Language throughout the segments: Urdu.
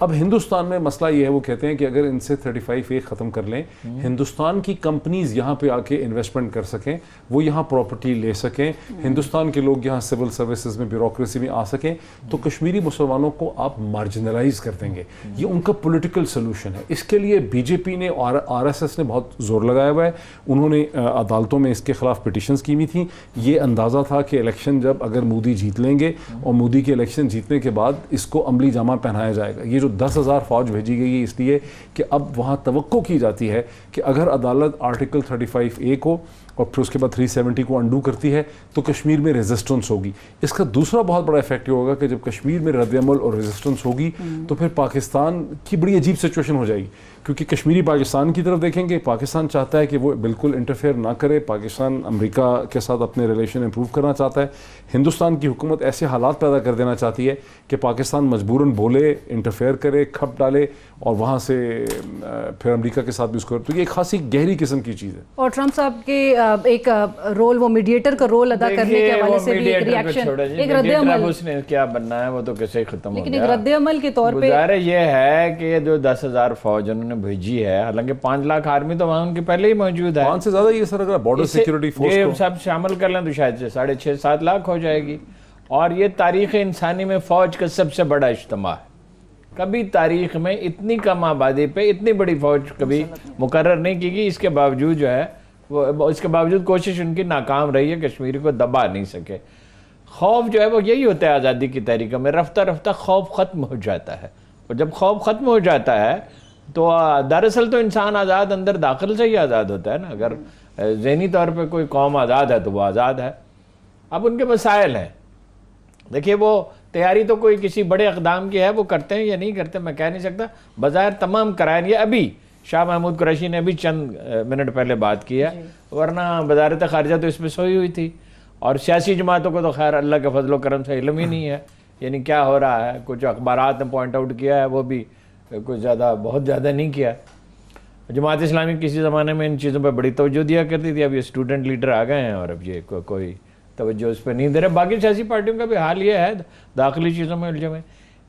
اب ہندوستان میں مسئلہ یہ ہے، وہ کہتے ہیں کہ اگر ان سے 35A ختم کر لیں، ہندوستان کی کمپنیز یہاں پہ آ کے انویسٹمنٹ کر سکیں، وہ یہاں پراپرٹی لے سکیں، ہندوستان کے لوگ یہاں سول سروسز میں بیوروکریسی میں آ سکیں، تو کشمیری مسلمانوں کو آپ مارجنلائز کر دیں گے. یہ ان کا پولیٹیکل سلوشن ہے. اس کے لیے بی جے پی نے اور RSS نے بہت زور لگایا ہوا ہے. انہوں نے عدالتوں میں اس کے خلاف پٹیشنز کی ہوئی تھیں. یہ اندازہ تھا کہ الیکشن جب اگر مودی جیت لیں گے اور مودی کے الیکشن جیتنے کے بعد اس کو عملی جامہ پہنایا جائے گا. یہ جو 10,000 فوج بھیجی گئی ہے اس لیے کہ اب وہاں توقع کی جاتی ہے کہ اگر عدالت آرٹیکل 35A کو اور پھر اس کے بعد 370 کو انڈو کرتی ہے تو کشمیر میں ریزسٹنس ہوگی. اس کا دوسرا بہت بڑا ایفیکٹ یہ ہوگا کہ جب کشمیر میں رد عمل اور ریزسٹنس ہوگی تو پھر پاکستان کی بڑی عجیب سچویشن ہو جائے گی، کیونکہ کشمیری پاکستان کی طرف دیکھیں گے. پاکستان چاہتا ہے کہ وہ بالکل انٹرفیئر نہ کرے. پاکستان امریکہ کے ساتھ اپنے ریلیشن امپروو کرنا چاہتا ہے. ہندوستان کی حکومت ایسے حالات پیدا کر دینا چاہتی ہے کہ پاکستان مجبوراً بولے، انٹرفیئر کرے، کھپ ڈالے اور وہاں سے پھر امریکہ کے ساتھ بھی اس کو. تو یہ ایک خاصی گہری قسم کی چیز ہے. اور ٹرمپ صاحب کے ایک رول، وہ میڈیٹر کا رول ادا کرنے کے حوالے سے بھی ایک ریاکشن، ایک رد عمل. اس نے کیا بننا ہے وہ تو کیسے ختم ہو گیا. لیکن ایک رد عمل کے طور پہ گزارا یہ ہے کہ جو 10,000 فوج انہوں نے بھیجی ہے، حالانکہ 5 لاکھ آرمی تو وہاں ان کی پہلے ہی موجود ہے. 5 سے زیادہ یہ سر اگر بارڈر سیکورٹی فورس یہ کو سب شامل کر لیں تو شاید 6.5-7 لاکھ ہو جائے گی. اور یہ تاریخ انسانی میں فوج کا سب سے بڑا اجتماع ہے. کبھی تاریخ میں اتنی کم آبادی پہ اتنی بڑی فوج کبھی مقرر نہیں کی گئی. اس کے باوجود جو ہے اس کے باوجود کوشش ان کی ناکام رہی ہے، کشمیری کو دبا نہیں سکے. خوف جو ہے وہ یہی ہوتا ہے آزادی کی تحریکوں میں، رفتہ رفتہ خوف ختم ہو جاتا ہے. اور جب خوف ختم ہو جاتا ہے تو دراصل تو انسان آزاد اندر داخل سے ہی آزاد ہوتا ہے نا. اگر ذہنی طور پہ کوئی قوم آزاد ہے تو وہ آزاد ہے. اب ان کے مسائل ہیں. دیکھیے وہ تیاری تو کوئی کسی بڑے اقدام کی ہے، وہ کرتے ہیں یا نہیں کرتے میں کہہ نہیں سکتا. بظاہر تمام کرائن، یہ ابھی شاہ محمود قریشی نے ابھی چند منٹ پہلے بات کی ہے، ورنہ وزارت خارجہ تو اس پہ سوئی ہوئی تھی. اور سیاسی جماعتوں کو تو خیر اللہ کے فضل و کرم سے علم ہی نہیں ہے یعنی کیا ہو رہا ہے. کچھ اخبارات نے پوائنٹ آؤٹ کیا ہے، وہ بھی کچھ بہت زیادہ نہیں کیا. جماعت اسلامی کسی زمانے میں ان چیزوں پہ بڑی توجہ دیا کرتی تھی. اب یہ اسٹوڈنٹ لیڈر آ گئے ہیں اور اب یہ کوئی توجہ اس پہ نہیں دے رہے. باقی سیاسی پارٹیوں کا بھی حال یہ ہے، داخلی چیزوں میں الجھے ہوئے.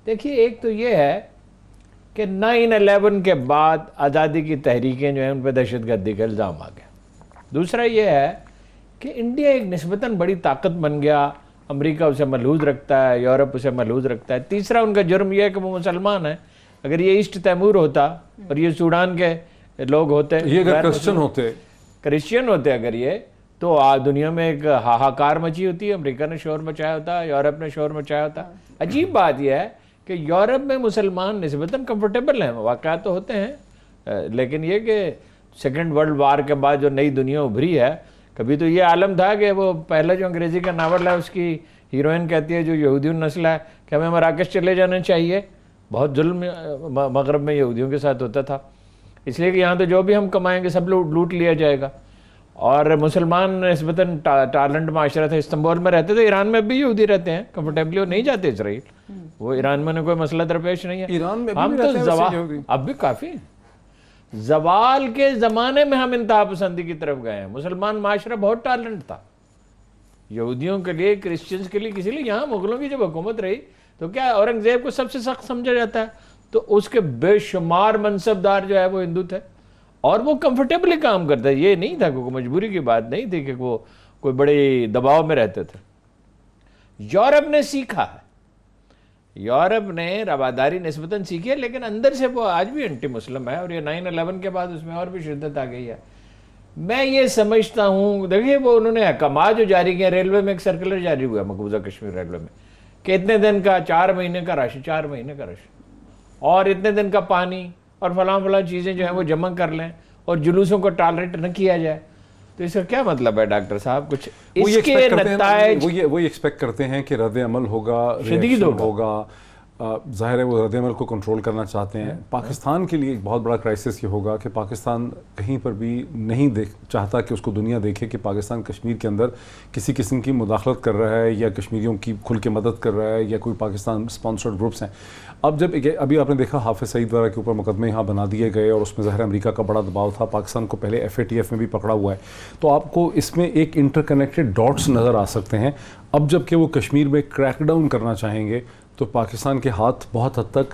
دیکھیے ایک تو یہ ہے کہ 9/11 کے بعد آزادی کی تحریکیں جو ہیں ان پہ دہشت گردی کا الزام آ گیا. دوسرا یہ ہے کہ انڈیا ایک نسبتاً بڑی طاقت بن گیا، امریکہ اسے ملحوظ رکھتا ہے، یورپ اسے ملحوظ رکھتا ہے. تیسرا ان کا جرم یہ ہے کہ وہ مسلمان ہیں. اگر یہ ایسٹ تیمور ہوتا اور یہ سوڈان کے لوگ ہوتے، یہ اگر کرسچن ہوتے اگر یہ، تو دنیا میں ایک ہاہاکار مچی ہوتی ہے. امریکہ نے شور مچایا ہوتا، یورپ نے شور مچایا ہوتا. عجیب بات یہ ہے کہ یورپ میں مسلمان نسبتاً کمفرٹیبل ہیں. واقعات تو ہوتے ہیں لیکن یہ کہ سیکنڈ ورلڈ وار کے بعد جو نئی دنیا ابھری ہے، کبھی تو یہ عالم تھا کہ وہ پہلا جو انگریزی کا ناول ہے اس کی ہیروئن کہتی ہے جو یہودی النسل ہے کہ ہمیں مراکش چلے جانا چاہیے. بہت ظلم مغرب میں یہودیوں کے ساتھ ہوتا تھا، اس لیے کہ یہاں تو جو بھی ہم کمائیں گے سب لوٹ لیا جائے گا. اور مسلمان نسبتاً ٹالنٹ معاشرہ تھا. استنبول میں رہتے تھے، ایران میں بھی یہودی رہتے ہیں کمفرٹیبلی، وہ نہیں جاتے اسرائیل. وہ ایران میں کوئی مسئلہ درپیش نہیں ہے. ایران میں ہم تو اب بھی کافی زوال کے زمانے میں ہم انتہا پسندی کی طرف گئے ہیں. مسلمان معاشرہ بہت ٹالنٹ تھا یہودیوں کے لیے، کرسچنز کے لیے. کسی لیے یہاں مغلوں کی جب حکومت رہی تو کیا اورنگزیب کو سب سے سخت سمجھا جاتا ہے، تو اس کے بے شمار منصبدار جو ہے وہ ہندو تھے اور وہ کمفرٹیبلی کام کرتے. یہ نہیں تھا، کوئی مجبوری کی بات نہیں تھی کہ وہ کوئی بڑے دباؤ میں رہتے تھے. یورپ نے سیکھا ہے، یورپ نے رواداری نسبتاً سیکھی ہے، لیکن اندر سے وہ آج بھی انٹی مسلم ہے. اور یہ 9/11 کے بعد اس میں اور بھی شدت آ گئی ہے. میں یہ سمجھتا ہوں، دیکھیے وہ انہوں نے احکامات جو جاری کیا، ریلوے میں ایک سرکولر جاری ہوا مقبوضہ کشمیر ریلوے میں کہ اتنے دن کا 4 مہینے کا راشن، 4 مہینے کا راشن اور اتنے دن کا پانی اور فلاں چیزیں جو ہیں وہ جمع کر لیں اور جلوسوں کو ٹالریٹ نہ کیا جائے. تو اس کا کیا مطلب ہے ڈاکٹر صاحب؟ کچھ اس کے نتائج وہی ایکسپیکٹ کرتے ہیں کہ رد عمل ہوگا، شدید ہوگا. ظاہر ہے وہ رد عمل کو کنٹرول کرنا چاہتے ہیں. پاکستان کے لیے ایک بہت بڑا کرائسس یہ ہوگا کہ پاکستان کہیں پر بھی نہیں چاہتا کہ اس کو دنیا دیکھے کہ پاکستان کشمیر کے اندر کسی قسم کی مداخلت کر رہا ہے یا کشمیریوں کی کھل کے مدد کر رہا ہے یا کوئی پاکستان اسپانسرڈ گروپس ہیں. اب جب ابھی آپ نے دیکھا حافظ سعید وغیرہ کے اوپر مقدمے یہاں بنا دیے گئے اور اس میں ظاہر امریکہ کا بڑا دباؤ تھا. پاکستان کو پہلے FATF میں بھی پکڑا ہوا ہے. تو آپ کو اس میں ایک انٹر کنیکٹڈ ڈاٹس نظر آ سکتے ہیں. اب جب کہ وہ کشمیر میں کریک ڈاؤن کرنا چاہیں گے تو پاکستان کے ہاتھ بہت حد تک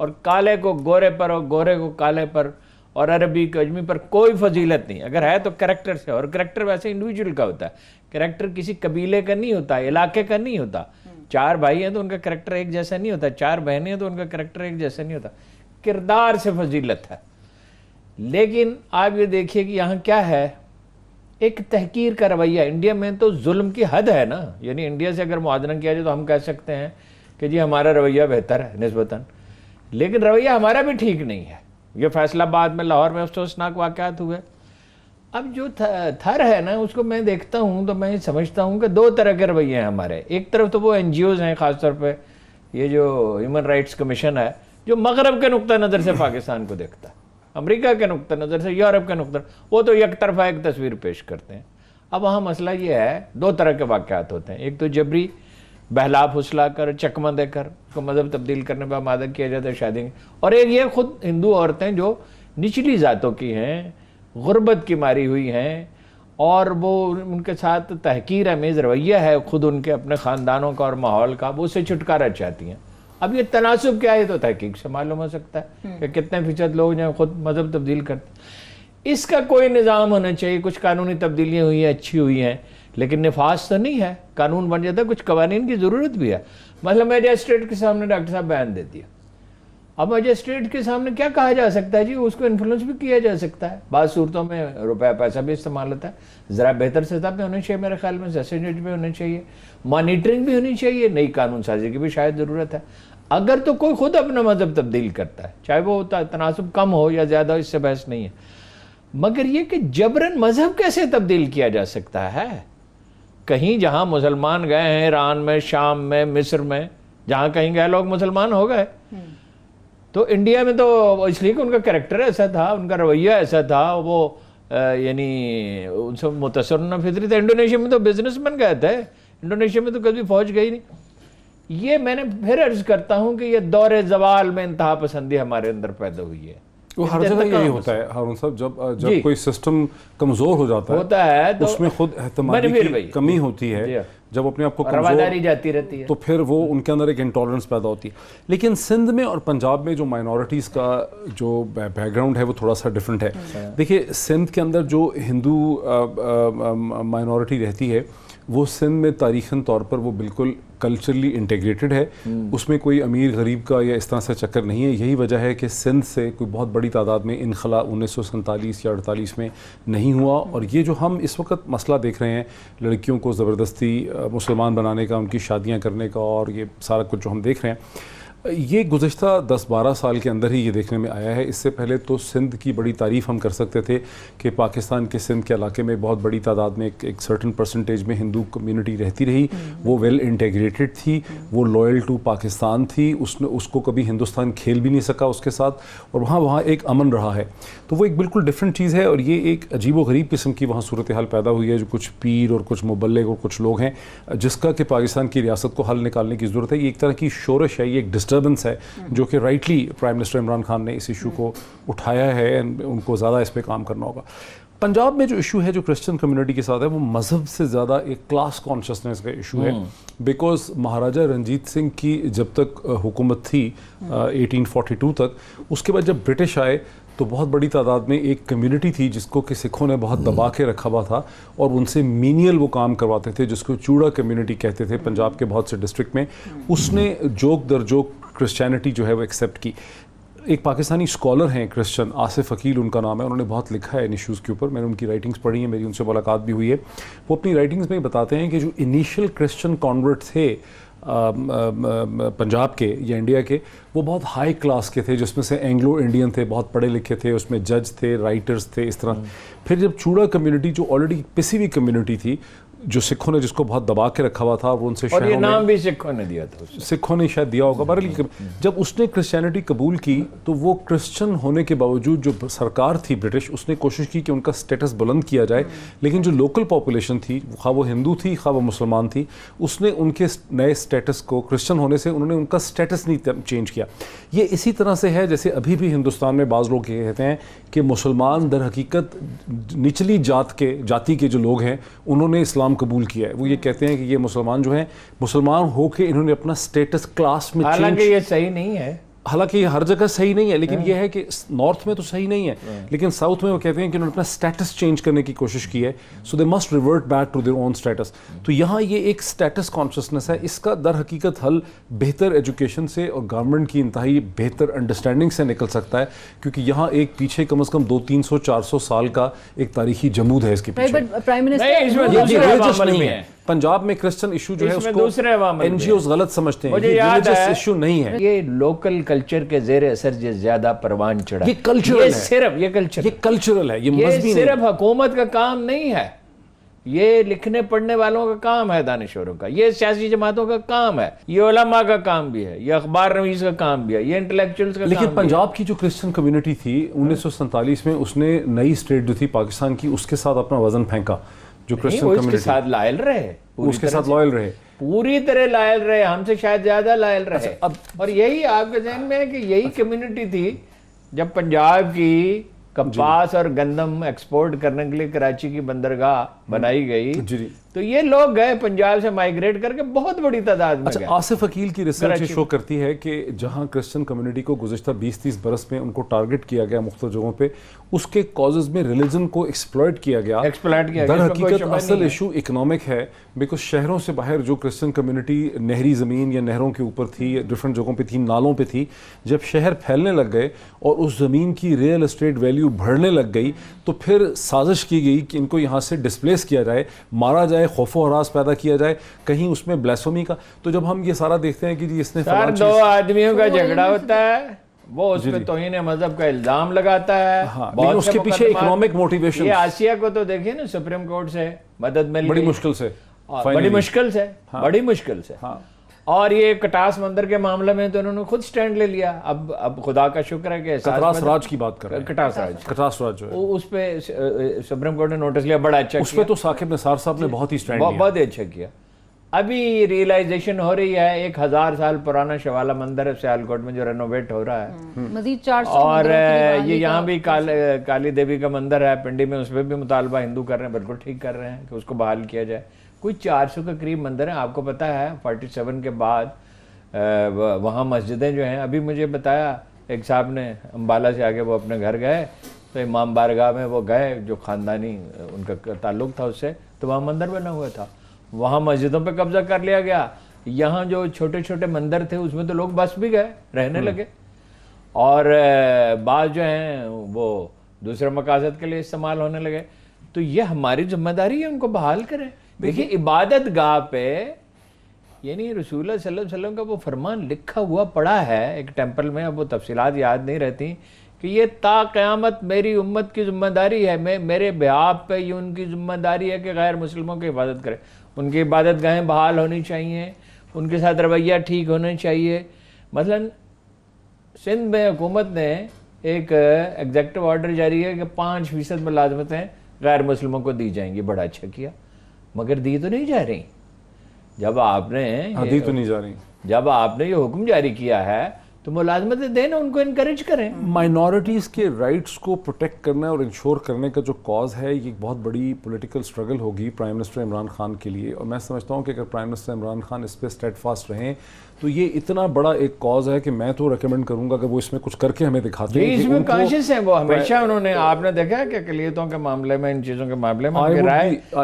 اور کالے کو گورے پر اور گورے کو کالے پر اور عربی کو اجمی پر کوئی فضیلت نہیں. اگر ہے تو کریکٹر سے, اور کریکٹر ویسے انڈیویجول کا ہوتا ہے. کریکٹر کسی قبیلے کا نہیں ہوتا, علاقے کا نہیں ہوتا. 4 بھائی ہیں تو ان کا کریکٹر ایک جیسا نہیں ہوتا, 4 بہنیں ہیں تو ان کا کریکٹر ایک جیسا نہیں ہوتا. کردار سے فضیلت ہے. لیکن آپ یہ دیکھیے کہ یہاں کیا ہے, ایک تحقیر کا رویہ. انڈیا میں تو ظلم کی حد ہے نا, یعنی انڈیا سے اگر موازنہ کیا جائے تو ہم کہہ سکتے ہیں کہ جی ہمارا رویہ بہتر ہے نسبتاً, لیکن رویہ ہمارا بھی ٹھیک نہیں ہے. یہ فیصل آباد میں, لاہور میں افسوسناک واقعات ہوئے. اب جو تھر ہے نا, اس کو میں دیکھتا ہوں تو میں سمجھتا ہوں کہ 2 طرح کے رویے ہیں ہمارے. ایک طرف تو وہ NGOs ہیں, خاص طور پہ یہ جو ہیومن رائٹس کمیشن ہے, جو مغرب کے نقطہ نظر سے پاکستان کو دیکھتا ہے, امریکہ کے نقطہ نظر سے, یورپ کے نقطہ, وہ تو یک طرفہ ایک تصویر پیش کرتے ہیں. اب وہاں مسئلہ یہ ہے, 2 طرح کے واقعات ہوتے ہیں. ایک تو جبری بہلا پھسلا کر, چکمہ دے کر اس کو مذہب تبدیل کرنے پہ آمادہ کیا جاتا ہے شادی. اور ایک یہ خود ہندو عورتیں جو نچلی ذاتوں کی ہیں, غربت کی ماری ہوئی ہیں, اور وہ ان کے ساتھ تحقیر امیز رویہ ہے خود ان کے اپنے خاندانوں کا اور ماحول کا, وہ اسے چھٹکارا چاہتی ہیں. اب یہ تناسب کیا ہے تو تحقیق سے معلوم ہو سکتا ہے کہ کتنے فیصد لوگ جو خود مذہب تبدیل کرتے ہیں. اس کا کوئی نظام ہونا چاہیے. کچھ قانونی تبدیلیاں ہوئی ہیں, اچھی ہوئی ہیں, لیکن نفاذ تو نہیں ہے. قانون بن جاتا ہے, کچھ قوانین کی ضرورت بھی ہے. مثلا میجسٹریٹ کے سامنے ڈاکٹر صاحب بیان دے دیا. اب میجسٹریٹ کے سامنے کیا کہا جا سکتا ہے جی, اس کو انفلوئنس بھی کیا جا سکتا ہے. بعض صورتوں میں روپیہ پیسہ بھی استعمال ہوتا ہے. ذرا بہتر سطح پہ ہونے چاہیے میرے خیال میں, سیشن جج بھی ہونے چاہیے, مانیٹرنگ بھی ہونی چاہیے, نئی قانون سازی کی بھی شاید ضرورت ہے. اگر تو کوئی خود اپنا مذہب تبدیل کرتا ہے, چاہے وہ تناسب کم ہو یا زیادہ, اس سے بحث نہیں ہے. مگر یہ کہ جبراً مذہب کیسے تبدیل کیا جا سکتا ہے؟ کہیں جہاں مسلمان گئے ہیں, ایران میں, شام میں, مصر میں, جہاں کہیں گئے لوگ مسلمان ہو گئے. تو انڈیا میں تو اس لیے کہ ان کا کریکٹر ایسا تھا, ان کا رویہ ایسا تھا, وہ یعنی ان سے متاثر ہونا فطری تھا. انڈونیشیا میں تو بزنس مین گئے تھے, انڈونیشیا میں تو کبھی فوج گئی نہیں. یہ میں نے پھر عرض کرتا ہوں کہ یہ دور زوال میں انتہا پسندی ہمارے اندر پیدا ہوئی ہے. وہ ہر جگہ یہی ہوتا ہے ہارون صاحب, جب کوئی سسٹم کمزور ہو جاتا ہے تو اس میں خود اعتمادی کی کمی ہوتی ہے, جب اپنے آپ کو رواداری جاتی رہتی ہے تو پھر وہ ان کے اندر ایک انٹالرنس پیدا ہوتی ہے. لیکن سندھ میں اور پنجاب میں جو مائنورٹیز کا جو بیک گراؤنڈ ہے وہ تھوڑا سا ڈیفرنٹ ہے. دیکھیے سندھ کے اندر جو ہندو مائنورٹی رہتی ہے وہ سندھ میں تاریخاً طور پر وہ بالکل کلچرلی انٹیگریٹڈ ہے. اس میں کوئی امیر غریب کا یا اس طرح سے چکر نہیں ہے. یہی وجہ ہے کہ سندھ سے کوئی بہت بڑی تعداد میں انخلا 1947 یا 48 میں نہیں ہوا. اور یہ جو ہم اس وقت مسئلہ دیکھ رہے ہیں, لڑکیوں کو زبردستی مسلمان بنانے کا, ان کی شادیاں کرنے کا, اور یہ سارا کچھ جو ہم دیکھ رہے ہیں, یہ گزشتہ 10-12 سال کے اندر ہی یہ دیکھنے میں آیا ہے. اس سے پہلے تو سندھ کی بڑی تعریف ہم کر سکتے تھے کہ پاکستان کے سندھ کے علاقے میں بہت بڑی تعداد میں ایک سرٹن پرسنٹیج میں ہندو کمیونٹی رہتی رہی. وہ ویل انٹیگریٹڈ تھی, وہ لوئل ٹو پاکستان تھی, اس کو کبھی ہندوستان کھیل بھی نہیں سکا اس کے ساتھ, اور وہاں ایک امن رہا ہے. تو وہ ایک بالکل ڈفرینٹ چیز ہے, اور یہ ایک عجیب و غریب قسم کی وہاں صورتحال پیدا ہوئی ہے, جو کچھ پیر اور کچھ مبلغ اور کچھ لوگ ہیں, جس کا کہ پاکستان کی ریاست کو حل نکالنے کی ضرورت ہے. یہ ایک طرح کی شورش ہے, یہ ایک ڈسٹربنس ہے, جو کہ rightly prime minister Imran Khan نے اس ایشو کو اٹھایا ہے. ان کو زیادہ اس پہ کام کرنا ہوگا. پنجاب میں جو ایشو ہے جو کرسچن کمیونٹی کے ساتھ ہے, وہ مذہب سے زیادہ ایک کلاس کانشسنس کا ایشو ہے. بیکاز مہاراجہ رنجیت سنگھ کی جب تک حکومت تھی 1842 تک, اس کے بعد جب برٹش آئے تو بہت بڑی تعداد میں ایک کمیونٹی تھی جس کو کہ سکھوں نے بہت دبا کے رکھا ہوا تھا, اور ان سے مینیل وہ کام کرواتے تھے, جس کو چوڑا کمیونٹی کہتے تھے پنجاب کے بہت سے ڈسٹرکٹ میں. اس نے جوک در جوک کرسچینٹی جو ہے وہ ایکسیپٹ کی. ایک پاکستانی اسکالر ہیں کرسچن, آصف عقیل ان کا نام ہے, انہوں نے بہت لکھا ہے ان ایشوز کے اوپر. میں نے ان کی رائٹنگز پڑھی ہیں, میری ان سے ملاقات بھی ہوئی ہے. وہ اپنی رائٹنگز میں بتاتے ہیں کہ جو انیشیل کرسچن کانورٹ تھے پنجاب کے یا انڈیا کے, وہ بہت ہائی کلاس کے تھے, جس میں سے اینگلو انڈین تھے, بہت پڑھے لکھے تھے, اس میں جج تھے, رائٹرز تھے, اس طرح. پھر جب چوڑا کمیونٹی جو آلریڈی پسی ہوئی کمیونٹی تھی, جو سکھوں نے جس کو بہت دبا کے رکھا ہوا تھا, وہ ان سے اور یہ نام بھی سکھوں نے دیا تھا, سکھوں نے شاید دیا ہوگا. بہرحال جب اس نے کرسچینٹی قبول کی تو وہ کرسچن ہونے کے باوجود جو سرکار تھی برٹش, اس نے کوشش کی کہ ان کا سٹیٹس بلند کیا جائے. لیکن جو لوکل پاپولیشن تھی, خواہ وہ ہندو تھی خواہ وہ مسلمان تھی, اس نے ان کے نئے سٹیٹس کو, کرسچن ہونے سے انہوں نے ان کا سٹیٹس نہیں چینج کیا. یہ اسی طرح سے ہے جیسے ابھی بھی ہندوستان میں بعض لوگ یہ کہتے ہیں کہ مسلمان در حقیقت نچلی جاتی کے جو لوگ ہیں انہوں نے اسلام قبول کیا ہے. وہ یہ کہتے ہیں کہ یہ مسلمان جو ہیں, مسلمان ہو کے انہوں نے اپنا سٹیٹس کلاس میں, حالانکہ یہ صحیح نہیں ہے. حالانکہ یہ ہر جگہ صحیح نہیں ہے، لیکن یہ ہے کہ نارتھ میں تو صحیح نہیں ہے، لیکن ساؤتھ میں وہ کہتے ہیں کہ انہوں نے اپنا اسٹیٹس چینج کرنے کی کوشش کی ہے، so they must revert back to their own status. تو یہاں یہ ایک اسٹیٹس کانشیسنس ہے، اس کا در حقیقت حل بہتر ایجوکیشن سے اور گورنمنٹ کی انتہائی بہتر انڈرسٹینڈنگ سے نکل سکتا ہے، کیونکہ یہاں ایک پیچھے کم از کم 200-300-400 سال کا ایک تاریخی جمود ہے اس کے پیچھے. پرائم منسٹر نہیں ہے پنجاب میں کرسچن ایشو جو ہے اس کو این جی اوز غلط سمجھتے ہیں، مجھے یہ یاد ریلیجس ہے ایشو نہیں ہے، یہ لوکل کلچر کے زیر اثر جو زیادہ پروان چڑھا، یہ کلچرل ہے، صرف یہ کلچرل ہے، یہ مذہبی نہیں. یہ صرف حکومت کا کام نہیں ہے، یہ لکھنے پڑھنے والوں کا کام ہے، دانشوروں کا، یہ سیاسی جماعتوں کا کام ہے، یہ علماء کا کام بھی ہے، یہ اخبار نویس کا کام بھی ہے، یہ انٹلیکچوئلز کا کام بھی ہے. لیکن پنجاب کی جو کرسچن کمیونٹی تھی 1947 میں، اس نے نئی اسٹیٹ جو تھی پاکستان کی، اس کے ساتھ اپنا وزن پھینکا. جو کرسچن اس کے کمیونٹی ساتھ لائل رہے، اس کے ساتھ لائل رہے، پوری طرح لائل رہے، ہم سے شاید زیادہ لائل رہے. اور یہی آپ کے ذہن میں ہے کہ یہی کمیونٹی تھی جب پنجاب کی کپاس اور گندم ایکسپورٹ کرنے کے لیے کراچی کی بندرگاہ بنائی گئی، تو یہ لوگ گئے پنجاب سے مائیگریٹ کر کے بہت بڑی تعداد میں گئے. آصف عقیل کی ریسرچ شو کرتی ہے کہ جہاں کرسچن کمیونٹی کو گزشتہ 20-30 برس میں ان کو ٹارگٹ کیا گیا مختلف جگہوں پہ، اس کے کازز میں ریلیجن کو ایکسپلائٹ کیا گیا. در حقیقت اصل ایشو اکنامک ہے، بیکاز شہروں سے باہر جو کرسچن کمیونٹی نہری زمین یا نہروں کے اوپر تھی، ڈفرینٹ جگہوں پہ تھی، نالوں پہ تھی، جب شہر پھیلنے لگ گئے اور اس زمین کی ریئل اسٹیٹ ویلیو بڑھنے لگ گئی، تو پھر سازش کی گئی کہ ان کو یہاں سے ڈسپلیس کیا جائے، مارا جائے، خوف و ہراس پیدا کیا جائے، کہیں اس میں بلیسفمی کا. تو جب ہم یہ سارا دیکھتے ہیں کہ جی اس نے دو آدمیوں کا جھگڑا ہوتا ہے، وہ اس پہ توہین مذہب کا الزام لگاتا ہے، لیکن اس کے پیچھے اکنامک موٹیویشن. یہ آسیہ کو تو دیکھیے نا، سپریم کورٹ سے مدد مل بڑی مشکل سے، بڑی مشکل سے. اور یہ کٹاس مندر کے معاملے میں تو انہوں نے خود سٹینڈ لے لیا. اب خدا کا شکر ہے کہ کٹراس راج کی بات کر رہے ہیں، کٹراس راج جو ہے اس پہ سپریم کورٹ نے نوٹس لیا، بڑا اچھا. اس پہ تو ثاقب نثار صاحب نے بہت ہی سٹینڈ لیا، بہت اچھا کیا. ابھی ریئلائزیشن ہو رہی ہے، 1000 سال پرانا شوالا مندر ہے سیالکوٹ میں جو رینوویٹ ہو رہا ہے، مزید 400. اور یہ یہاں بھی کالی دیوی کا مندر ہے پنڈی میں، اس پہ بھی مطالبہ ہندو کر رہے ہیں، بالکل ٹھیک کر رہے ہیں کہ اس کو بحال کیا جائے. کوئی 400 کے قریب مندر ہیں. آپ کو پتہ ہے 47 کے بعد وہاں مسجدیں جو ہیں، ابھی مجھے بتایا ایک صاحب نے امبالہ سے آگے، وہ اپنے گھر گئے تو امام بارگاہ میں وہ گئے، جو خاندانی ان کا تعلق تھا اس سے، تو وہاں مندر بنا ہوا تھا، وہاں مسجدوں پہ قبضہ کر لیا گیا. یہاں جو چھوٹے چھوٹے مندر تھے اس میں تو لوگ بس بھی گئے، رہنے لگے، اور بعض جو ہیں وہ دوسرے مقاصد کے لیے استعمال ہونے لگے. تو یہ ہماری ذمہ داری ہے ان کو بحال کریں. دیکھیے عبادت گاہ پہ، یعنی رسول اللہ صلی اللہ علیہ وسلم کا وہ فرمان لکھا ہوا پڑا ہے ایک ٹیمپل میں، اب وہ تفصیلات یاد نہیں رہتی، کہ یہ تا قیامت میری امت کی ذمہ داری ہے، میرے بہاف پہ یہ ان کی ذمہ داری ہے کہ غیر مسلموں کی حفاظت کرے. ان کی عبادت گاہیں بحال ہونی چاہیے، ان کے ساتھ رویہ ٹھیک ہونا چاہیے. مثلا سندھ میں حکومت نے ایک ایگزیکٹو آرڈر جاری ہے کہ 5% ملازمتیں غیر مسلموں کو دی جائیں گی. بڑا اچھا کیا، مگر دی تو نہیں جا رہی. جب آپ نے یہ حکم جاری کیا ہے تو ملازمتیں دینا، ان کو انکریج کریں. مائنورٹیز کے رائٹس کو پروٹیکٹ کرنا اور انشور کرنے کا جو کاز ہے، یہ بہت بڑی پولیٹیکل سٹرگل ہوگی پرائم منسٹر عمران خان کے لیے. اور میں سمجھتا ہوں کہ اگر پرائم منسٹر عمران خان اس پہ اسٹیڈ فاسٹ رہیں تو یہ اتنا بڑا ایک کاز ہے کہ میں تو ریکمینڈ کروں گا کہ وہ اس میں کچھ کر کے ہمیں دکھاتے ہیں. اس میں کانشیس ہیں وہ ہمیشہ. انہوں نے، آپ نے دیکھا کہ اقلیتوں کے معاملے میں، ان چیزوں کے معاملے میں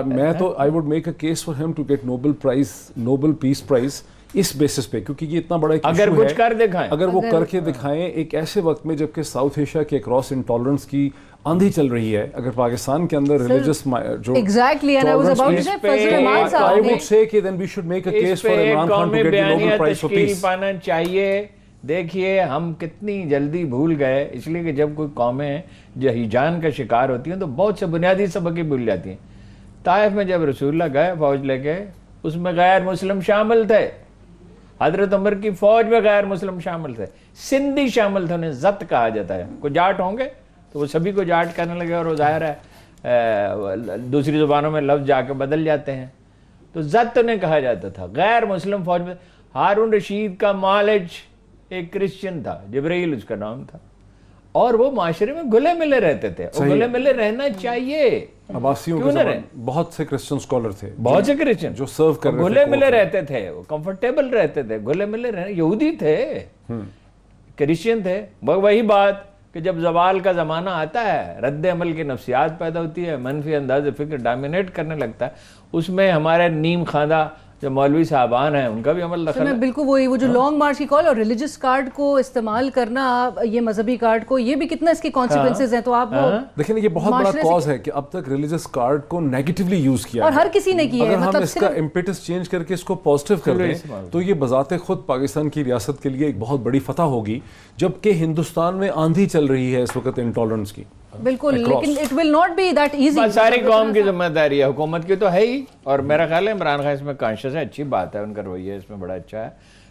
میں تو I would make a case for him to get Nobel peace prize اس بیسس پہ، کیونکہ یہ اتنا بڑا ایک اگر کچھ کر دکھائیں، اگر وہ کر کے دکھائیں ایک ایسے وقت میں جبکہ ساؤتھ ایشیا کے اکراس انٹالرنس کی آندھی چل رہی ہے. اگر پاکستان کے اندر ریلیجس جو exactly and I was about to say Fazal Rehman Sahib I would say کہ then we should make a case for Imran Khan to get the Nobel prize for peace. پانا چاہیے. دیکھیے ہم کتنی جلدی بھول گئے، اس لیے کہ جب کوئی قومیں جو ہیجان کا شکار ہوتی ہیں تو بہت سے بنیادی سبق ہی بھول جاتی ہیں. طائف میں جب رسول اللہ گئے فوج لے کے، اس میں غیر مسلم شامل تھے. حضرت عمر کی فوج میں غیر مسلم شامل تھے، سندھی شامل تھے. انہیں زت کہا جاتا ہے. کوئی جاٹ ہوں گے تو وہ سبھی کو جاٹ کہنے لگے، اور وہ ظاہر ہے دوسری زبانوں میں لفظ جا کے بدل جاتے ہیں. تو زت انہیں کہا جاتا تھا. غیر مسلم فوج میں ہارون رشید کا مالج ایک کرسچن تھا، جبرائیل اس کا نام تھا، اور وہ معاشرے میں گلے ملے رہتے تھے. اور گلے ملے رہنا چاہیے. عباسیوں کے زمان بہت سے کرسچن سکولر تھے، بہت سے کرسچن جو سرو کر رہے تھے، گلے ملے رہتے تھے، وہ کمفرٹیبل رہتے تھے، گلے ملے رہنے. یہودی تھے، کرسچن تھے. وہی بات کہ جب زوال کا زمانہ آتا ہے, رد عمل کی نفسیات پیدا ہوتی ہے, منفی انداز فکر ڈومینیٹ کرنے لگتا ہے, اس میں ہمارے نیم خواندہ جو مولوی صاحبان ہیں ان کا بھی عمل دخل ہے. بالکل وہی وہ جو لانگ مارچ کی کال اور ریلیجس کارڈ کو استعمال کرنا, یہ مذہبی کارڈ کو, یہ بھی کتنا اس کی کانسیکوینسز ہیں. تو آپ دیکھیں یہ بہت بڑا کاز ہے کہ اب تک ریلیجس کارڈ کو نیگیٹیولی یوز کیا اور ہر کسی نے کیا ہے. اگر ہم اس کا امپیٹس چینج کر کے اس کو پازیٹیو کر دیں تو یہ بذات خود پاکستان کی ریاست کے لیے ایک بہت بڑی فتح ہوگی, جبکہ ہندوستان میں آندھی چل رہی ہے اس وقت انٹالرنس کی. بالکل, لیکن it will not be that easy. ساری قوم کی ذمہ داری ہے, حکومت کی تو ہے ہی, اور میرا خیال ہے عمران خان اس میں کانشیس ہے, اچھی بات ہے, ان کا رویہ اس میں بڑا اچھا ہے,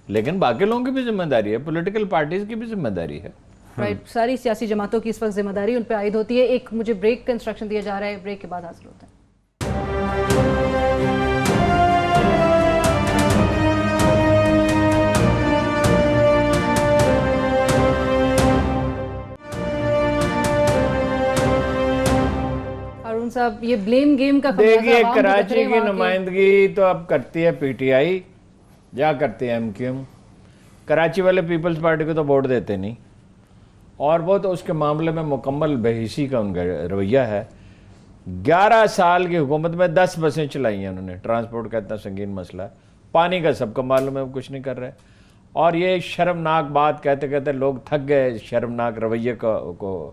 لیکن باقی لوگوں کی بھی ذمہ داری ہے, پولیٹیکل پارٹیز کی بھی ذمہ داری ہے. رائٹ, ساری سیاسی جماعتوں کی اس وقت ذمہ داری ان پہ عائد ہوتی ہے. ایک مجھے بریک کا انسٹرکشن دیا جا رہا ہے, بریک کے بعد حاصل ہوتا ہے. صاحب یہ بلیم گیم کا دیکھیے, کراچی کی نمائندگی تو اب کرتی ہے پی ٹی آئی یا کرتی ہے ایم کیو ایم. کراچی والے پیپلز پارٹی کو تو ووٹ دیتے نہیں, اور وہ تو اس کے معاملے میں مکمل بے حسی کا ان کا رویہ ہے. 11 سال کی حکومت میں 10 بسیں چلائی ہیں انہوں نے. ٹرانسپورٹ کا اتنا سنگین مسئلہ ہے, پانی کا سب کو معلوم ہے, وہ کچھ نہیں کر رہے. اور یہ شرمناک بات کہتے کہتے لوگ تھک گئے شرمناک رویے کو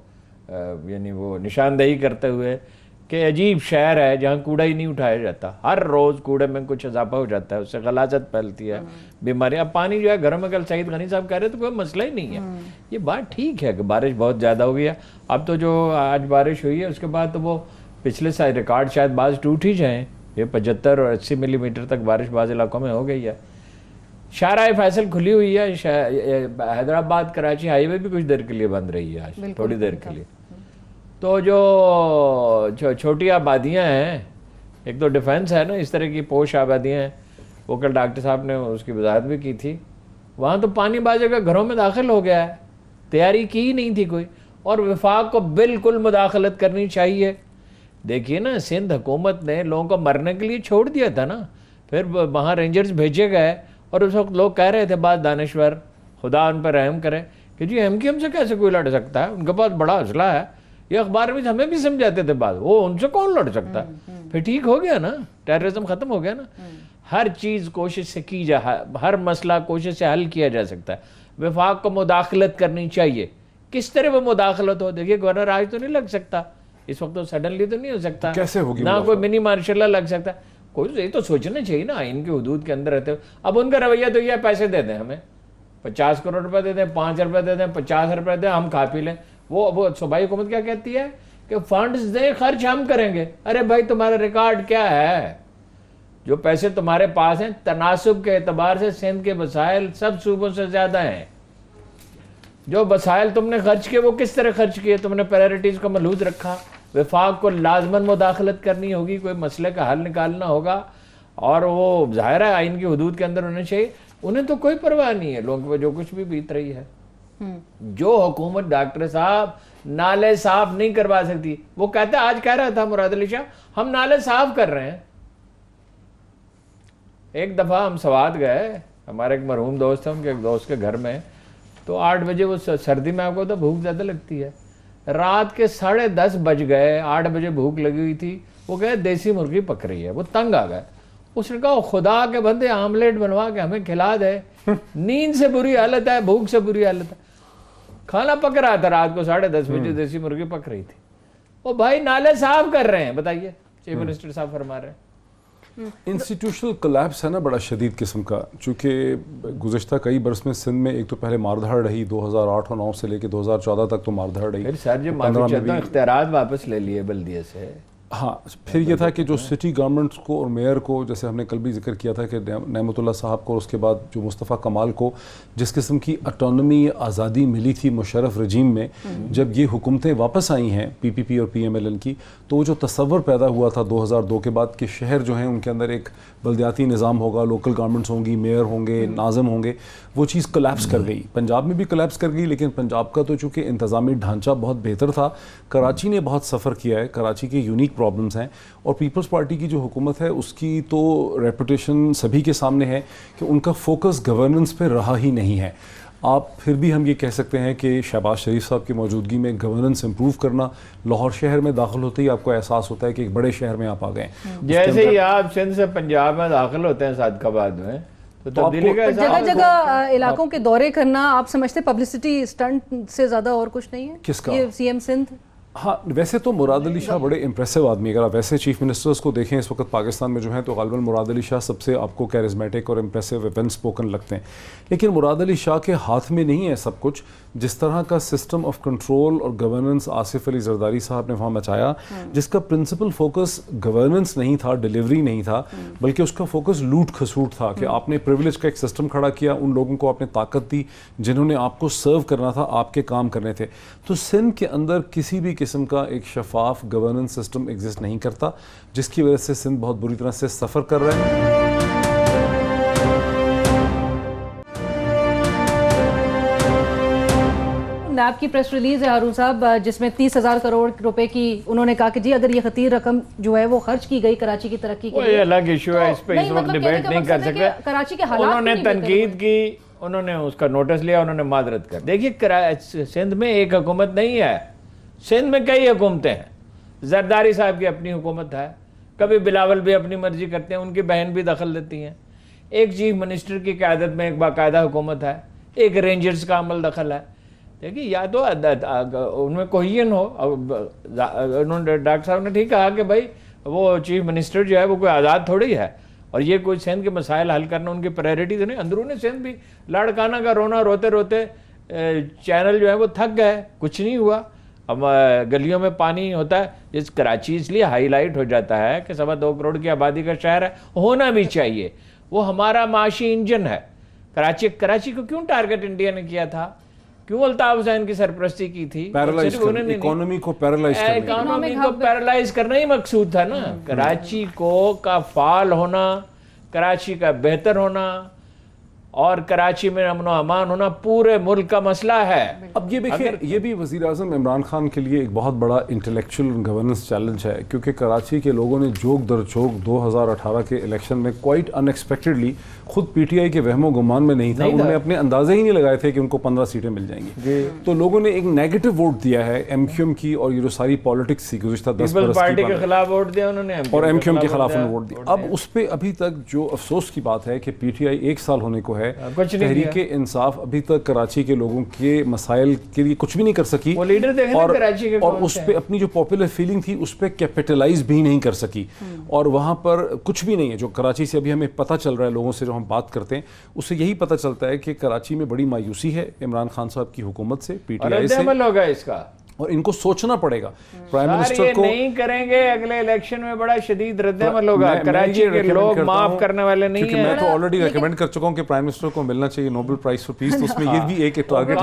یعنی وہ نشاندہی کرتے ہوئے کہ عجیب شہر ہے جہاں کوڑا ہی نہیں اٹھایا جاتا. ہر روز کوڑے میں کچھ اضافہ ہو جاتا ہے, اس سے غلاظت پھیلتی ہے, بیماری. اب پانی جو ہے گھروں میں, کل سعید غنی صاحب کہہ رہے تو کوئی مسئلہ ہی نہیں ہے. یہ بات ٹھیک ہے کہ بارش بہت زیادہ ہو گئی ہے. اب تو جو آج بارش ہوئی ہے اس کے بعد تو وہ پچھلے سال ریکارڈ شاید بعض ٹوٹ ہی جائیں. یہ 75 اور 80 ملی میٹر تک بارش بعض علاقوں میں ہو گئی ہے. شاہراہ فیصل کھلی ہوئی ہے. حیدرآباد کراچی ہائی وے بھی کچھ دیر کے لیے بند رہی ہے آج, تھوڑی دیر کے لیے. تو جو چھوٹی آبادیاں ہیں, ایک تو ڈیفنس ہے نا, اس طرح کی پوش آبادیاں ہیں, وہ کل ڈاکٹر صاحب نے اس کی وضاحت بھی کی تھی. وہاں تو پانی بعض جگہ گھروں میں داخل ہو گیا ہے, تیاری کی ہی نہیں تھی کوئی, اور وفاق کو بالکل مداخلت کرنی چاہیے. دیکھیے نا, سندھ حکومت نے لوگوں کو مرنے کے لیے چھوڑ دیا تھا نا, پھر وہاں رینجرز بھیجے گئے, اور اس وقت لوگ کہہ رہے تھے, بعض دانشور, خدا ان پر رحم کرے, کہ جی ایم کیو ایم سے کیسے کوئی لڑ سکتا ہے, ان کے پاس بڑا حوصلہ ہے. یہ اخبار میں ہمیں بھی سمجھاتے تھے بعد, وہ ان سے کون لڑ سکتا ہے. پھر ٹھیک ہو گیا نا, ٹیررزم ختم ہو گیا نا. ہر چیز کوشش سے کی جائے, ہر مسئلہ کوشش سے حل کیا جا سکتا ہے. وفاق کو مداخلت کرنی چاہیے. کس طرح وہ مداخلت ہو, دیکھیے گورنر آج تو نہیں لگ سکتا اس وقت, تو سڈنلی تو نہیں ہو سکتا, کیسے ہوگی, نہ کوئی منی مارشل لا لگ سکتا. کوئی یہ تو سوچنا چاہیے نا, آئین کی حدود کے اندر رہتے ہو. اب ان کا رویہ تو یہ پیسے دے دیں, ہمیں 50 کروڑ روپے دے دیں, 5 روپے دے دیں, 50 روپے دیں, ہم کھا پی لیں. وہ صوبائی حکومت کیا کہتی ہے کہ فنڈز دیں, خرچ ہم کریں گے. ارے بھائی تمہارا ریکارڈ کیا ہے؟ جو پیسے تمہارے پاس ہیں تناسب کے اعتبار سے سندھ کے وسائل سب صوبوں سے زیادہ ہیں. جو وسائل تم نے خرچ کیے وہ کس طرح خرچ کیے, تم نے پرائرٹیز کو ملحوظ رکھا. وفاق کو لازماً مداخلت کرنی ہوگی, کوئی مسئلے کا حل نکالنا ہوگا, اور وہ ظاہر ہے آئین کی حدود کے اندر ہونا چاہیے. انہیں تو کوئی پرواہ نہیں ہے لوگوں کو جو کچھ بھی بیت رہی ہے. جو حکومت ڈاکٹر صاحب نالے صاف نہیں کروا سکتی, وہ کہتا ہے, آج کہہ رہا تھا مراد علی شاہ, ہم نالے صاف کر رہے ہیں. ایک دفعہ ہم سوات گئے, ہمارے ایک مرحوم دوست ہیں, ان کے ایک دوست کے گھر میں, تو 8 بجے, وہ سردی میں آپ کو تو بھوک زیادہ لگتی ہے, رات کے 10:30 بج گئے, 8 بجے بھوک لگی ہوئی تھی. وہ کہے دیسی مرغی پک رہی ہے, وہ تنگ آ گئے. اس نے کہا خدا کے بندے آملیٹ بنوا کے ہمیں کھلا دے, نیند سے بری حالت ہے, بھوک سے بری حالت ہے. کھانا پک رہا تھا رات کو 10:30 بجے, دیسی مرغی پک رہی تھی. وہ بھائی نالے صاف کر رہے ہیں, بتائیے, چیف منسٹر صاحب فرما رہے ہیں. انسٹیٹیوشنل کلیپس ہے نا بڑا شدید قسم کا, چونکہ گزشتہ کئی برس میں سندھ میں ایک تو پہلے ماردھاڑ رہی, 2008 اور 9 سے لے کے 2014 تک تو ماردھاڑ رہی. پھر سر جو معافی چاہتا ہوں, اختیارات واپس لے لیے بلدیہ سے. ہاں, پھر یہ تھا کہ جو سٹی گورنمنٹس کو اور میئر کو, جیسے ہم نے کل بھی ذکر کیا تھا کہ نعمت اللہ صاحب کو, اور اس کے بعد جو مصطفیٰ کمال کو جس قسم کی اٹانومی آزادی ملی تھی مشرف رجیم میں, جب یہ حکومتیں واپس آئی ہیں پی پی پی اور پی ایم ایل این کی, تو وہ جو تصور پیدا ہوا تھا 2002 کے بعد کہ شہر جو ہیں ان کے اندر ایک بلدیاتی نظام ہوگا, لوکل گورنمنٹس ہوں گی, میئر ہوں گے, ناظم ہوں گے, وہ چیز کلیپس کر گئی. پنجاب میں بھی کلیپس کر گئی, لیکن پنجاب کا تو چونکہ انتظامی ڈھانچہ بہت بہتر تھا. کراچی نے بہت سفر کیا ہے, کراچی کے یونیک پرابلمس ہیں, اور پیپلز پارٹی کی جو حکومت ہے اس کی تو ریپوٹیشن سبھی کے سامنے ہے کہ ان کا فوکس گورننس پہ رہا ہی نہیں ہے. آپ پھر بھی ہم یہ کہہ سکتے ہیں کہ شہباز شریف صاحب کی موجودگی میں گورننس امپروو کرنا، لاہور شہر میں داخل ہوتے ہی آپ کو احساس ہوتا ہے کہ ایک بڑے شہر میں آپ آ گئے ہیں. جیسے ہی آپ سندھ سے پنجاب میں داخل ہوتے ہیں صادقآباد میں تو تبدیلی کا جگہ جگہ علاقوں کے دورے کرنا، آپ سمجھتے پبلسٹی اسٹنٹ سے زیادہ اور کچھ نہیں ہے کس کا؟ یہ سی ایم سندھ. ہاں ویسے تو مراد علی شاہ بڑے امپریسو آدمی، اگر آپ ویسے چیف منسٹرز کو دیکھیں اس وقت پاکستان میں جو ہیں تو غالباً مراد علی شاہ سب سے آپ کو کیرزمیٹک اور امپریسو ویپن سپوکن لگتے ہیں. لیکن مراد علی شاہ کے ہاتھ میں نہیں ہے سب کچھ. جس طرح کا سسٹم آف کنٹرول اور گورننس آصف علی زرداری صاحب نے وہاں مچایا، جس کا پرنسپل فوکس گورننس نہیں تھا، ڈیلیوری نہیں تھا، بلکہ اس کا فوکس لوٹ کھسوٹ تھا کہ آپ نے پریولیج کا ایک سسٹم کھڑا کیا، ان لوگوں کو آپ نے طاقت دی جنہوں نے آپ کو سرو کرنا تھا، آپ کے کام کرنے تھے. تو سندھ کے اندر کسی بھی قسم کا ایک شفاف گورننس سسٹم ایگزسٹ نہیں کرتا، جس کی وجہ سے سندھ بہت بری طرح سے سفر کر رہا ہے. نیب کی پریس ریلیز ہے ہارون صاحب، جس میں 30,000 کروڑ روپے کی انہوں نے کہا کہ جی اگر یہ خطیر رقم جو ہے وہ خرچ کی گئی کراچی کی ترقی کے لیے، وہ الگ ایشو ہے، اس پہ اس وقت ڈیبیٹ نہیں کر سکتے. کراچی کے حالات انہوں نے تنقید کی، انہوں نے اس کا نوٹس لیا، انہوں نے معذرت کر. دیکھیے سندھ میں ایک حکومت نہیں ہے، سندھ میں کئی حکومتیں ہیں. زرداری صاحب کی اپنی حکومت ہے، کبھی بلاول بھی اپنی مرضی کرتے ہیں، ان کی بہن بھی دخل دیتی ہیں. ایک چیف منسٹر کی قیادت میں ایک باقاعدہ حکومت ہے، ایک رینجرز کا عمل دخل ہے. دیکھیے یا تو ان میں کوہین ہو. ڈاکٹر صاحب نے ٹھیک کہا کہ بھائی وہ چیف منسٹر جو ہے وہ کوئی آزاد تھوڑی ہے، اور یہ کوئی سندھ کے مسائل حل کرنا ان کی پرائرٹی تو نہیں. اندرون سندھ بھی لاڑکانہ کا رونا روتے روتے چینل جو ہے وہ تھک گئے، کچھ نہیں ہوا. اب گلیوں میں پانی ہوتا ہے. جس کراچی اس لیے ہائی لائٹ ہو جاتا ہے کہ 2.25 کروڑ کی آبادی کا شہر ہے، ہونا بھی چاہیے. وہ ہمارا معاشی انجن ہے. کراچی کو کیوں ٹارگٹ انڈیا نے کیا تھا؟ کیوں الطاف حسین کی سرپرستی کی تھی؟ اکانومی کو پیرالائز کرنا ہی مقصود تھا نا. کراچی کا فعال ہونا، کراچی کا بہتر ہونا اور کراچی میں امن و امان ہونا پورے ملک کا مسئلہ ہے. اب یہ دیکھیں، یہ بھی وزیر اعظم عمران خان کے لیے ایک بہت بڑا انٹلیکچوئل گورننس چیلنج ہے، کیونکہ کراچی کے لوگوں نے جوک در جوک 2018 کے الیکشن میں کوائٹ ان ایکسپیکٹڈلی، خود پی ٹی آئی کے وہم و گمان میں نہیں تھا، انہوں نے اپنے اندازے ہی نہیں لگائے تھے کہ ان کو 15 سیٹیں مل جائیں گی. تو لوگوں نے ایک نیگیٹو ووٹ دیا ہے ایم کیو ایم کی، اور یہ جو ساری پالیٹکس تھی گزشتہ 10 برس پارٹی کے خلاف ووٹ دیا انہوں نے، اور ایم کیو ایم کے خلاف انہوں نے ووٹ دیا. اب اس پہ ابھی تک جو افسوس کی بات ہے کہ پی ٹی آئی 1 سال ہونے کو ہے، تحریک انصاف ابھی تک کراچی کے لوگوں کے مسائل کے لیے کچھ بھی نہیں کر سکی، اور اس پہ اپنی جو پاپولر فیلنگ تھی اس پہ کیپٹلائز بھی نہیں کر سکی. اور وہاں پر کچھ بھی نہیں ہے. جو کراچی سے ابھی ہمیں پتہ چل رہا ہے، لوگوں سے جو ہم بات کرتے ہیں اس سے یہی پتہ چلتا ہے کہ کراچی میں بڑی مایوسی ہے عمران خان صاحب کی حکومت سے، پی ٹی آئی سے، ہوگا اس کا، اور ان کو سوچنا پڑے گا. پرائم منسٹر کو نہیں کریں گے، اگلے الیکشن میں بڑا شدید رد عمل ہوگا. کراچی کے لوگ معاف کرنے والے نہیں ہیں. میں تو آلریڈی ریکمینڈ کر چکا ہوں کہ پرائم منسٹر کو ملنا چاہیے نوبل پرائز فار پیس، تو اس میں یہ بھی ایک ٹارگٹ ہے.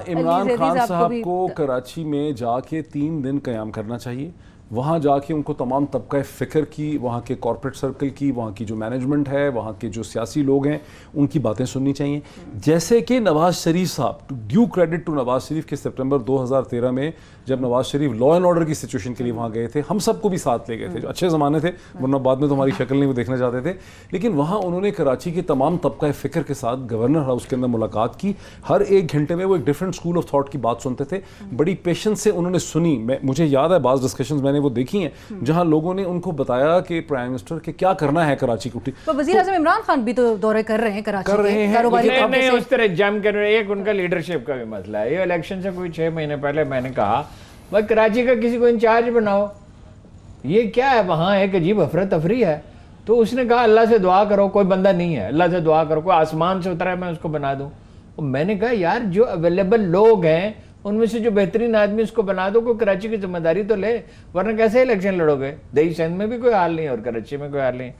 عمران خان صاحب کو کراچی میں جا کے 3 دن قیام کرنا چاہیے. وہاں جا کے ان کو تمام طبقہ فکر کی، وہاں کے کارپوریٹ سرکل کی، وہاں کی جو مینجمنٹ ہے، وہاں کے جو سیاسی لوگ ہیں، ان کی باتیں سننی چاہیے. جیسے کہ نواز شریف صاحب، due credit to Nawaz Sharif کے سپٹمبر 2013 میں جب Nawaz Sharif law and order کی سچویشن کے لیے وہاں گئے تھے، ہم سب کو بھی ساتھ لے گئے تھے. جو اچھے زمانے تھے، ورنہ بعد میں تو ہماری شکل نہیں وہ دیکھنا چاہتے تھے. لیکن وہاں انہوں نے کراچی کے تمام طبقہ فکر کے ساتھ گورنر ہاؤس کے اندر ملاقات کی. ہر 1 گھنٹے میں وہ ایک ڈفرینٹ اسکول آف تھاٹ کی بات سنتے تھے. بڑی پیشنس سے انہوں نے سنی. مجھے یاد ہے بعض ڈسکشنز میں نے وہ دیکھی ہیں جہاں لوگوں نے ان کو بتایا کہ پرائم منسٹر کے کیا کرنا ہے کراچی کو. وزیر اعظم عمران خان بھی تو دورے کر رہے ہیں کراچی کے کاروباری. نہیں اس طرح جم کر رہے. ایک ان کا لیڈرشپ کا بھی مسئلہ ہے. یہ الیکشن سے کوئی 6 مہینے پہلے میں نے کہا بھائی کراچی کا کسی کو انچارج بناؤ. یہ کیا ہے، وہاں ایک عجیب افراتفری ہے. تو اس نے کہا اللہ سے دعا کرو، کوئی بندہ نہیں ہے، اللہ سے دعا کرو، کوئی آسمان سے اترا ہے میں اس کو بنا دوں. میں نے کہا یار جو اویلیبل لوگ ہیں ان میں سے جو بہترین آدمی اس کو بنا دو، کوئی کراچی کی ذمہ داری تو لے، ورنہ کیسے الیکشن لڑو گے؟ دیہی سندھ میں بھی کوئی حال نہیں اور کراچی میں کوئی حال نہیں.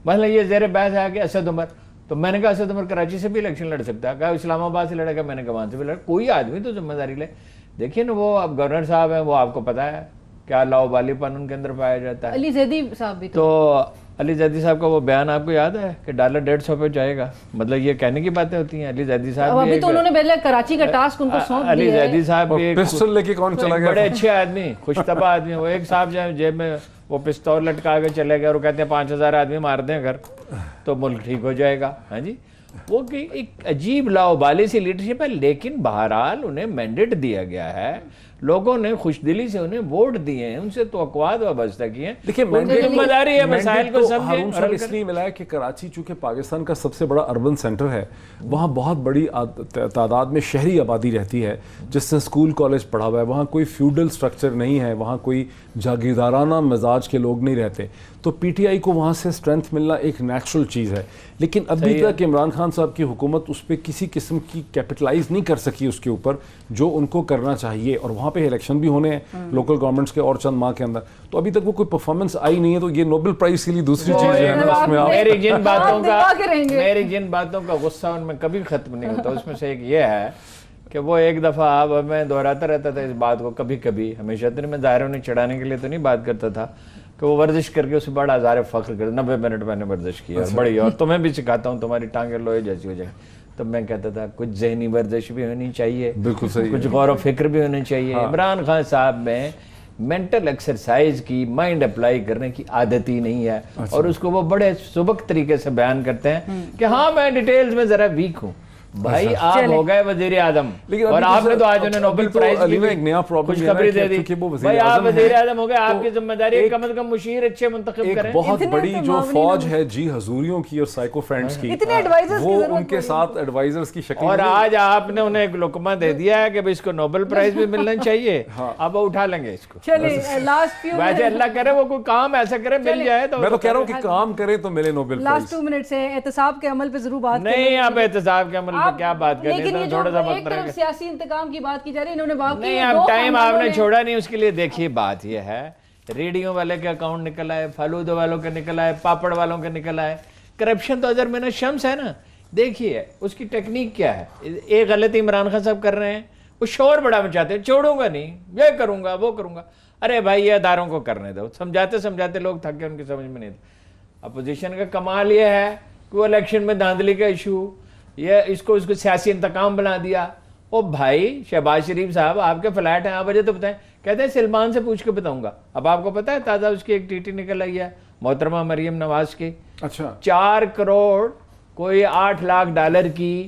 مثلا یہ زیر بحث ہے کہ اسد عمر، تو میں نے کہا اسد عمر کراچی سے بھی الیکشن لڑ سکتا ہے. کہا اسلام آباد سے لڑے گا، میں نے کہا وہاں سے بھی لڑے. کوئی آدمی تو ذمہ داری لے. دیکھیے نا وہ اب گورنر صاحب ہیں، وہ آپ کو پتا ہے کیا لاؤبالی پن ان کے اندر پایا جاتا ہے. علی زیدی صاحب بھی تو علی زیدی صاحب کا وہ بیان آپ کو یاد ہے کہ $150 پہ جائے گا. مطلب یہ کہنے کی باتیں ہوتی ہیں. علی زیدی صاحب ابھی تو انہوں نے پہلے کراچی کا ٹاسک ان کو سونپ دیا ہے. علی زیدی صاحب بھی پسٹل لے کے کون چلا گیا، بڑے اچھے آدمی، خوش طبع آدمی. وہ ایک صاحب جو جیب میں وہ پستول لٹکا کے چلے گئے اور کہتے ہیں 5000 آدمی مار دیں اگر تو ملک ٹھیک ہو جائے گا. ہاں جی. وہ کہ ایک عجیب لاؤبالی سی لیڈرشپ ہے، لیکن بہرحال انہیں مینڈیٹ دیا گیا ہے، لوگوں نے خوش دلی سے انہیں ووٹ دیے ہیں، ان سے توقعات وابستہ کی ہیں، دیکھیں ان کی ذمہ داری ہے مسائل کو سمجھیں۔ ہارون صاحب اس لیے ملا ہے کہ کراچی چونکہ پاکستان کا سب سے بڑا اربن سینٹر ہے، وہاں بہت بڑی تعداد میں شہری آبادی رہتی ہے جس نے اسکول کالج پڑھا ہوا ہے، وہاں کوئی فیوڈل سٹرکچر نہیں ہے، وہاں کوئی جاگیردارانہ مزاج کے لوگ نہیں رہتے، تو پی ٹی آئی کو وہاں سے اسٹرینتھ ملنا ایک نیچرل چیز ہے، لیکن ابھی تک عمران خان صاحب کی حکومت اس پہ کسی قسم کی کیپٹلائز نہیں کر سکی اس کے اوپر جو ان کو کرنا چاہیے، اور وہاں پہ الیکشن بھی ہونے ہیں لوکل گورنمنٹس کے اور چند ماہ کے اندر، تو ابھی تک وہ کوئی پرفارمنس آئی نہیں ہے، تو یہ نوبل پرائز کے لیے دوسری چیز ہے نا اس میں آپ میری جن باتوں کا غصہ ان میں کبھی ختم نہیں ہوتا، اس میں سے ایک یہ ہے کہ وہ ایک دفعہ اب میں دہراتا رہتا تھا اس بات کو کبھی کبھی، ہمیشہ تو نہیں، میں ظاہر انہیں چڑھانے کے لیے تو نہیں بات کرتا تھا، کہ وہ ورزش کر کے اسے بڑا ہزار فخر کرتے، 90 منٹ میں نے ورزش کی اور بڑی، اور تمہیں بھی سکھاتا ہوں، تمہاری ٹانگیں لوہے جیسی ہو جائیں، تو میں کہتا تھا کچھ ذہنی ورزش بھی ہونی چاہیے، بالکل صحیح، کچھ غور و فکر بھی ہونا چاہیے۔ عمران خان صاحب میں مینٹل ایکسرسائز کی، مائنڈ اپلائی کرنے کی عادت ہی نہیں ہے، اور اس کو وہ بڑے سبک طریقے سے بیان کرتے ہیں کہ ہاں میں ڈیٹیلز میں ذرا ویک ہوں۔ بھائی آپ ہو گئے وزیر اعظم، اور آپ نے تو آج انہیں نوبل پرائز کی خوشخبری دے دی، بھائی آپ وزیر اعظم ہو گئے، آپ کی ذمہ داری ہے کم از کم مشیر اچھے منتخب کریں۔ بہت بڑی جو فوج ہے جی حضوریوں کی اور سائیکو فرینڈز کی، وہ ان کے ساتھ ایڈوائزرز کی شکل، اور آج آپ نے انہیں ایک لقمہ دے دیا ہے کہ اس کو نوبل پرائز بھی ملنا چاہیے، اب وہ اٹھا لیں گے اس کو، ویسے اللہ کرے وہ کوئی کام ایسا کرے مل جائے، تو میں تو کہہ رہا ہوں کہ کام کرے تو ملے نوبل پرائز۔ لاسٹ 2 منٹ سے احتساب کے عمل پہ ضرور بات نہیں، اب احتساب کے عمل پہ کیا بات کریں، لیکن یہ جو ایک طرف سیاسی انتقام کی بات کی جا رہی ہے، انہوں نے باقی نہیں، اب ٹائم آپ نے چھوڑا نہیں، اس کے لیے دیکھیے بات یہ ہے، ریڈیو والے کے اکاؤنٹ نکل آئے، فالودہ والوں کے نکل آئے، پاپڑ والوں کے نکل آئے، کرپشن تو اظہر من الشمس ہے نا۔ دیکھیے اس کی ٹیکنیک کیا ہے، ایک غلطی عمران خان صاحب کر رہے ہیں، وہ شور بڑا مچاتے ہیں، چھوڑوں گا نہیں، یہ کروں گا وہ کروں گا، ارے بھائی یہ اداروں کو کرنے دو، سمجھاتے لوگ تھک گئے، ان کی سمجھ میں نہیں تھا۔ اپوزیشن کا کمال یہ ہے کہ وہ الیکشن میں دھاندلی کا ایشو، یہ اس کو سیاسی انتقام بنا دیا۔ او بھائی شہباز شریف صاحب آپ کے فلیٹ ہیں، آپ وجہ تو بتائیں، کہتے ہیں سلمان سے پوچھ کے بتاؤں گا۔ اب آپ کو پتا ہے تازہ اس کی ایک ٹی ٹی نکل آئی ہے محترمہ مریم نواز کی، اچھا 4 کروڑ کوئی 8 لاکھ ڈالر کی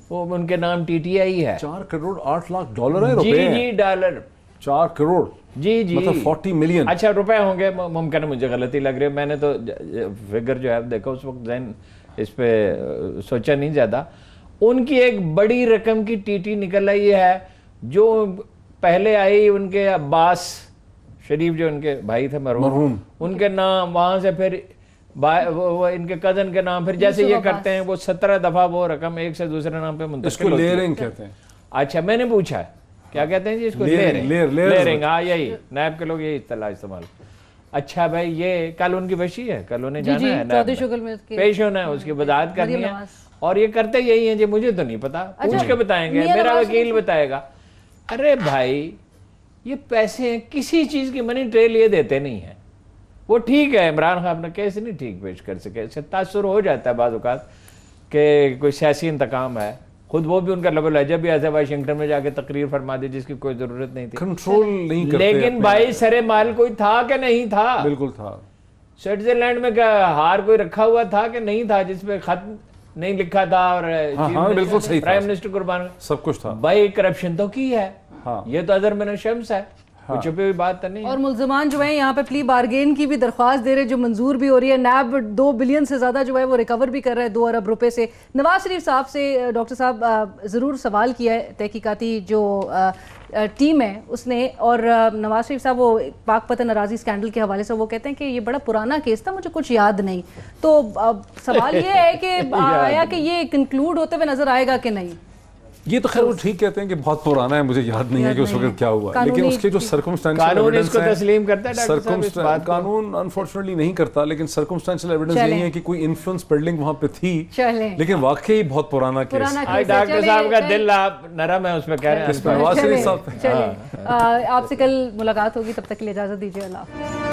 وہ ان کے نام ٹی ٹی آئی ہے۔ 4 کروڑ 8 لاکھ ڈالر ہے، جی روپے جی ڈالر، 4 کروڑ جی جی مطلب 40 ملین، اچھا روپے ہوں گے، ممکن ہے مجھے غلطی لگ رہی ہے، میں نے تو فگر جو ہے دیکھا اس وقت ذہن اس پہ سوچا نہیں زیادہ۔ ان کی ایک بڑی رقم کی ٹی ٹی نکل آئی ہے، جو پہلے آئی ان کے عباس شریف جو ان کے بھائی تھے مرحوم، ان کے نام، وہاں سے پھر وہ ان کے کزن کے نام، پھر جیسے یہ کرتے ہیں وہ 17 دفعہ وہ رقم ایک سے دوسرے نام پہ منتقل ہوتی ہے۔ لیرنگ کہتے ہیں۔ اچھا میں نے پوچھا ہے کیا کہتے ہیں جی اس کو؟ لیرنگ، ہاں یہی نیب کے لوگ یہی اصطلاح استعمال۔ اچھا بھائی یہ کل ان کی بشی ہے، کل انہیں جانا ہے پیش ہونا ہے، اس کی وضاحت کرنی ہے، اور یہ کرتے یہی ہیں جی، مجھے تو نہیں پتا، پوچھ کے بتائیں گے، میرا وکیل بتائے گا۔ ارے بھائی یہ پیسے ہیں، کسی چیز کی منی ٹریل یہ دیتے نہیں ہیں۔ وہ ٹھیک ہے عمران خان اپنا کیس نہیں ٹھیک پیش کر سکے، اس سے تاثر ہو جاتا ہے بعض اوقات کہ کوئی سیاسی انتقام ہے، خود وہ بھی ان کا لب لہجہ بھی ایسے واشنگٹن میں جا کے تقریر فرما دی جس کی کوئی ضرورت نہیں تھی، کنٹرول نہیں کرتے، لیکن بھائی سرے مال کوئی تھا کہ نہیں تھا؟ بالکل تھا۔ سوئٹزرلینڈ میں کیا ہار کوئی رکھا ہوا تھا کہ نہیں تھا جس پہ خط نہیں لکھا تھا، اور بالکل صحیح، پرائم منسٹر قربان سب کچھ تھا۔ بھائی کرپشن تو کی ہے، یہ تو اظہر من الشمس ہے، کوئی چھپی ہوئی بات تو نہیں۔ اور ملزمان جو ہیں یہاں پہ پلی بارگین کی بھی درخواست دے رہے جو منظور بھی ہو رہی ہے، نیب 2 بلین سے زیادہ جو ہے وہ ریکور بھی کر رہا ہے 2 ارب روپے سے۔ نواز شریف صاحب سے ڈاکٹر صاحب ضرور سوال کیا ہے تحقیقاتی جو ٹیم ہے اس نے، اور نواز شریف صاحب وہ پاک پتن اراضی سکینڈل کے حوالے سے وہ کہتے ہیں کہ یہ بڑا پرانا کیس تھا، مجھے کچھ یاد نہیں۔ تو سوال یہ ہے کہ آیا کہ یہ کنکلوڈ ہوتے ہوئے نظر آئے گا کہ نہیں؟ یہ تو خیر وہ ٹھیک کہتے ہیں کہ بہت پرانا ہے، مجھے یاد نہیں ہے کہ اس وقت کیا ہوا، لیکن اس کے جو سرکمسٹانشل ایویڈنس ہے، تسلیم کرتا ہے ڈاکٹر صاحب اس بات کو؟ قانون انفارچونیٹلی نہیں کرتا، لیکن سرکمسٹانشل ایویڈنس یہی ہے کہ کوئی انفلوئنس بلڈنگ وہاں پہ تھی، لیکن واقعی بہت پرانا کیس ہے۔ ڈاکٹر صاحب کا دل نرم ہے، اس پہ کہہ رہے ہیں نواز شریف صاحب۔ آپ سے کل ملاقات ہوگی، تب تک کے لیے اجازت دیجیے، اللہ حافظ۔